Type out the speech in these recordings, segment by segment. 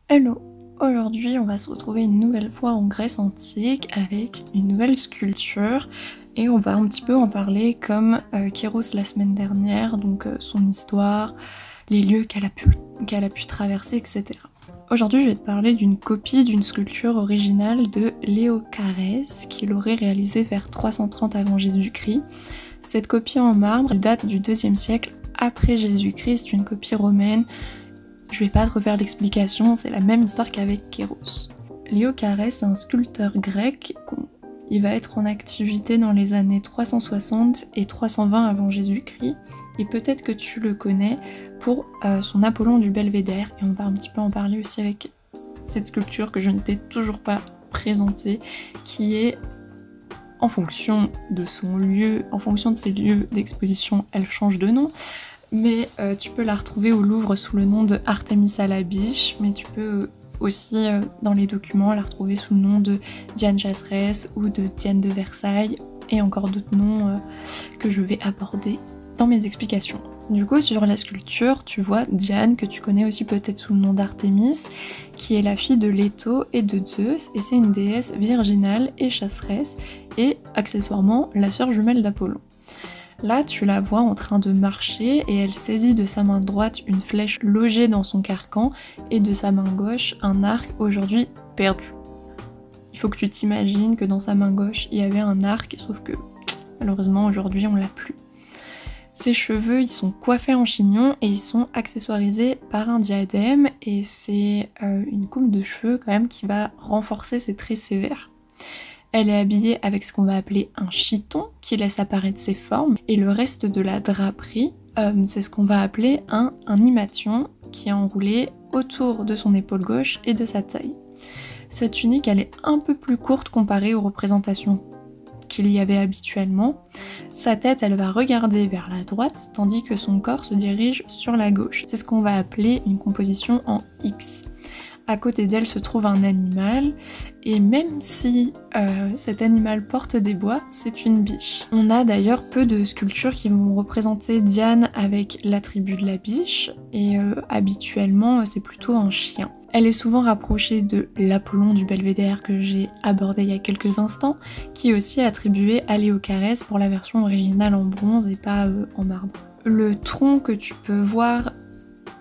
Hello! Aujourd'hui, on va se retrouver une nouvelle fois en Grèce antique avec une nouvelle sculpture et on va un petit peu en parler comme Kéros la semaine dernière, donc son histoire, les lieux qu'elle a pu traverser, etc. Aujourd'hui, je vais te parler d'une copie d'une sculpture originale de Léocarès qu'il aurait réalisée vers 330 avant Jésus-Christ. Cette copie en marbre elle date du 2e siècle après Jésus-Christ, c'est une copie romaine. Je vais pas te refaire l'explication, c'est la même histoire qu'avec Kéros. Léocarès est un sculpteur grec. Il va être en activité dans les années 360 et 320 avant Jésus-Christ. Et peut-être que tu le connais pour son Apollon du Belvédère. Et on va un petit peu en parler aussi avec cette sculpture que je ne t'ai toujours pas présentée, qui est en fonction de son lieu, en fonction de ses lieux d'exposition, elle change de nom. Mais tu peux la retrouver au Louvre sous le nom de Artémis à la biche, mais tu peux aussi dans les documents la retrouver sous le nom de Diane Chasseresse ou de Diane de Versailles, et encore d'autres noms que je vais aborder dans mes explications. Du coup, sur la sculpture, tu vois Diane, que tu connais aussi peut-être sous le nom d'Artémis, qui est la fille de Leto et de Zeus, et c'est une déesse virginale et chasseresse, et accessoirement la sœur jumelle d'Apollon. Là, tu la vois en train de marcher et elle saisit de sa main droite une flèche logée dans son carcan et de sa main gauche un arc aujourd'hui perdu. Il faut que tu t'imagines que dans sa main gauche il y avait un arc, sauf que malheureusement aujourd'hui on l'a plus. Ses cheveux ils sont coiffés en chignon et ils sont accessoirisés par un diadème et c'est une coupe de cheveux quand même qui va renforcer ses traits sévères. Elle est habillée avec ce qu'on va appeler un chiton qui laisse apparaître ses formes et le reste de la draperie, c'est ce qu'on va appeler un himation qui est enroulé autour de son épaule gauche et de sa taille. Cette tunique elle est un peu plus courte comparée aux représentations qu'il y avait habituellement. Sa tête elle va regarder vers la droite tandis que son corps se dirige sur la gauche. C'est ce qu'on va appeler une composition en X. À côté d'elle se trouve un animal, et même si cet animal porte des bois, c'est une biche. On a d'ailleurs peu de sculptures qui vont représenter Diane avec l'attribut de la biche, et habituellement c'est plutôt un chien. Elle est souvent rapprochée de l'Apollon du Belvédère que j'ai abordé il y a quelques instants, qui est aussi attribué à Léocarès pour la version originale en bronze et pas en marbre. Le tronc que tu peux voir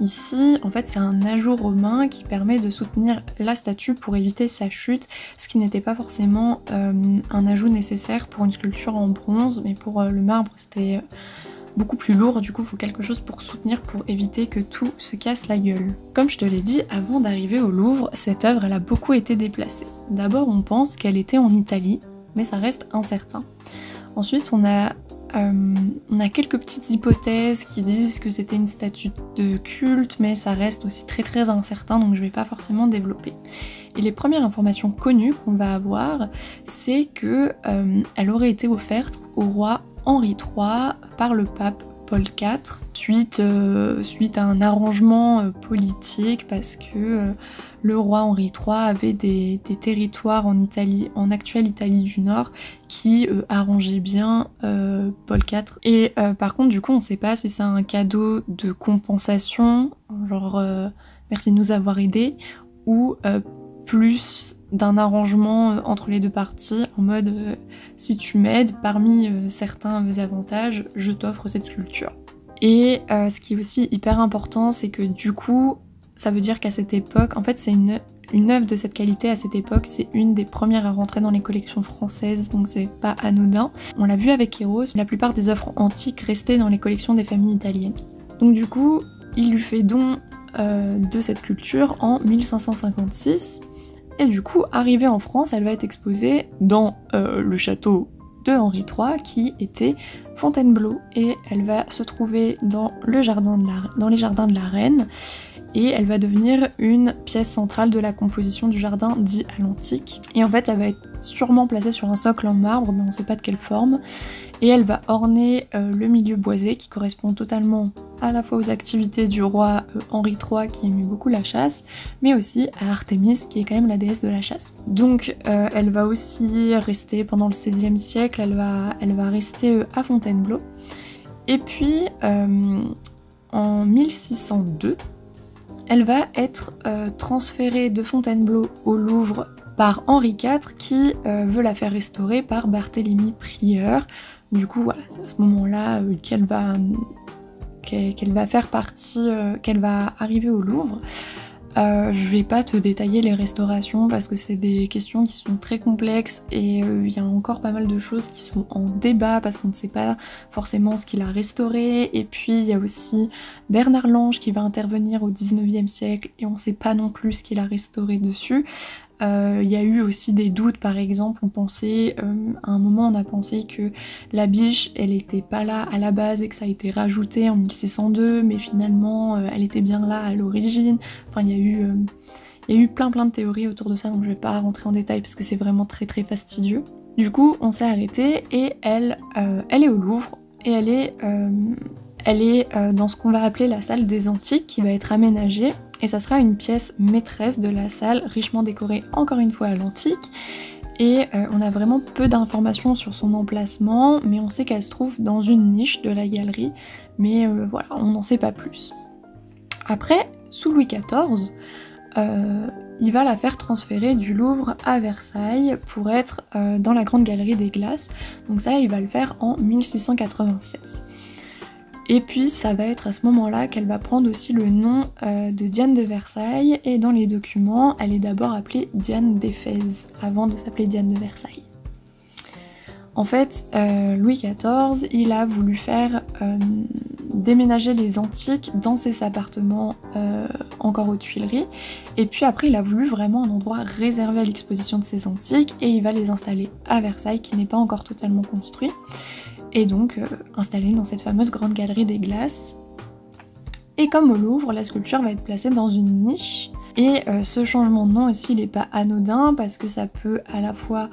ici, en fait, c'est un ajout romain qui permet de soutenir la statue pour éviter sa chute, ce qui n'était pas forcément un ajout nécessaire pour une sculpture en bronze, mais pour le marbre, c'était beaucoup plus lourd, du coup, il faut quelque chose pour soutenir, pour éviter que tout se casse la gueule. Comme je te l'ai dit, avant d'arriver au Louvre, cette œuvre, elle a beaucoup été déplacée. D'abord, on pense qu'elle était en Italie, mais ça reste incertain. Ensuite, on a quelques petites hypothèses qui disent que c'était une statue de culte, mais ça reste aussi très incertain, donc je vais pas forcément développer. Et les premières informations connues qu'on va avoir, c'est que elle aurait été offerte au roi Henri III par le pape Paul IV, suite à un arrangement politique, parce que le roi Henri III avait des territoires en Italie, en actuelle Italie du Nord, qui arrangeaient bien Paul IV. Et par contre, du coup, on sait pas si c'est un cadeau de compensation, genre merci de nous avoir aidés, ou plus d'un arrangement entre les deux parties, en mode si tu m'aides, parmi certains avantages, je t'offre cette sculpture. Et ce qui est aussi hyper important, c'est que du coup, ça veut dire qu'à cette époque, en fait c'est une œuvre de cette qualité à cette époque, c'est une des premières à rentrer dans les collections françaises, donc c'est pas anodin. On l'a vu avec Kéros, la plupart des œuvres antiques restaient dans les collections des familles italiennes. Donc du coup, il lui fait don de cette sculpture en 1556, et du coup, arrivée en France, elle va être exposée dans le château de Henri III, qui était Fontainebleau, et elle va se trouver dans les jardins de la Reine, et elle va devenir une pièce centrale de la composition du jardin dit à l'antique. Et en fait, elle va être sûrement placée sur un socle en marbre, mais on ne sait pas de quelle forme, et elle va orner le milieu boisé, qui correspond totalement à la fois aux activités du roi Henri III qui aimait beaucoup la chasse, mais aussi à Artémis qui est quand même la déesse de la chasse. Donc elle va aussi rester pendant le XVIe siècle, elle va rester à Fontainebleau. Et puis en 1602, Elle va être transférée de Fontainebleau au Louvre par Henri IV qui veut la faire restaurer par Barthélemy Prieur. Du coup voilà, c'est à ce moment-là qu'elle va faire partie, qu'elle va arriver au Louvre. Je vais pas te détailler les restaurations parce que c'est des questions qui sont très complexes et il y a encore pas mal de choses qui sont en débat parce qu'on ne sait pas forcément ce qu'il a restauré. Et puis il y a aussi Bernard Lange qui va intervenir au 19e siècle et on ne sait pas non plus ce qu'il a restauré dessus. Il y a eu aussi des doutes, par exemple, on pensait, à un moment on a pensé que la biche elle était pas là à la base et que ça a été rajouté en 1602, mais finalement elle était bien là à l'origine. Enfin il y a eu plein de théories autour de ça, donc je vais pas rentrer en détail parce que c'est vraiment très fastidieux. Du coup on s'est arrêté et elle est au Louvre et elle est dans ce qu'on va appeler la salle des antiques qui va être aménagée. Et ça sera une pièce maîtresse de la salle, richement décorée encore une fois à l'antique. Et on a vraiment peu d'informations sur son emplacement, mais on sait qu'elle se trouve dans une niche de la galerie, mais voilà, on n'en sait pas plus. Après, sous Louis XIV, il va la faire transférer du Louvre à Versailles pour être dans la Grande Galerie des Glaces. Donc ça, il va le faire en 1696. Et puis ça va être à ce moment-là qu'elle va prendre aussi le nom de Diane de Versailles, et dans les documents, elle est d'abord appelée Diane d'Éphèse, avant de s'appeler Diane de Versailles. En fait, Louis XIV, il a voulu faire déménager les antiques dans ses appartements encore aux Tuileries, et puis après il a voulu vraiment un endroit réservé à l'exposition de ces antiques, et il va les installer à Versailles, qui n'est pas encore totalement construit. Et donc installée dans cette fameuse Grande Galerie des Glaces. Et comme au Louvre, la sculpture va être placée dans une niche. Et ce changement de nom aussi, il n'est pas anodin parce que ça peut à la fois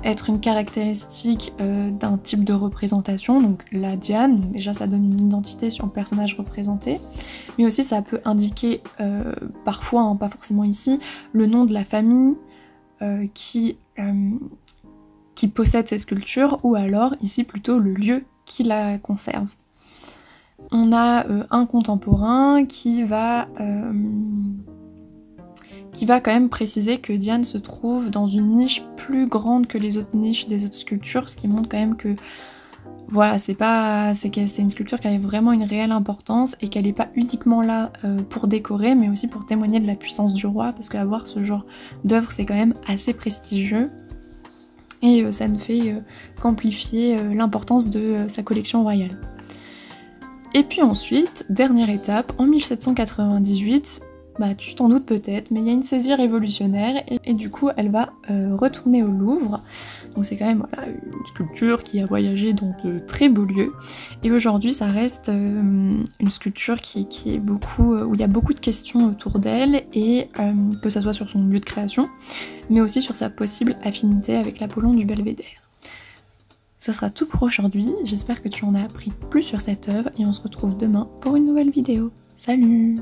être une caractéristique d'un type de représentation, donc la Diane, déjà ça donne une identité sur le personnage représenté, mais aussi ça peut indiquer parfois, hein, pas forcément ici, le nom de la famille qui possède ces sculptures, ou alors ici plutôt le lieu qui la conserve. On a un contemporain qui va quand même préciser que Diane se trouve dans une niche plus grande que les autres niches des autres sculptures, ce qui montre quand même que voilà, c'est une sculpture qui avait vraiment une réelle importance et qu'elle n'est pas uniquement là pour décorer, mais aussi pour témoigner de la puissance du roi, parce qu'avoir ce genre d'œuvre c'est quand même assez prestigieux. Et ça ne fait qu'amplifier l'importance de sa collection royale. Et puis ensuite, dernière étape, en 1798, bah tu t'en doutes peut-être, mais il y a une saisie révolutionnaire et du coup elle va retourner au Louvre. Donc c'est quand même voilà, une sculpture qui a voyagé dans de très beaux lieux. Et aujourd'hui ça reste une sculpture qui est beaucoup, où il y a beaucoup de questions autour d'elle, et que ça soit sur son lieu de création, mais aussi sur sa possible affinité avec l'Apollon du Belvédère. Ça sera tout pour aujourd'hui, j'espère que tu en as appris plus sur cette œuvre et on se retrouve demain pour une nouvelle vidéo. Salut!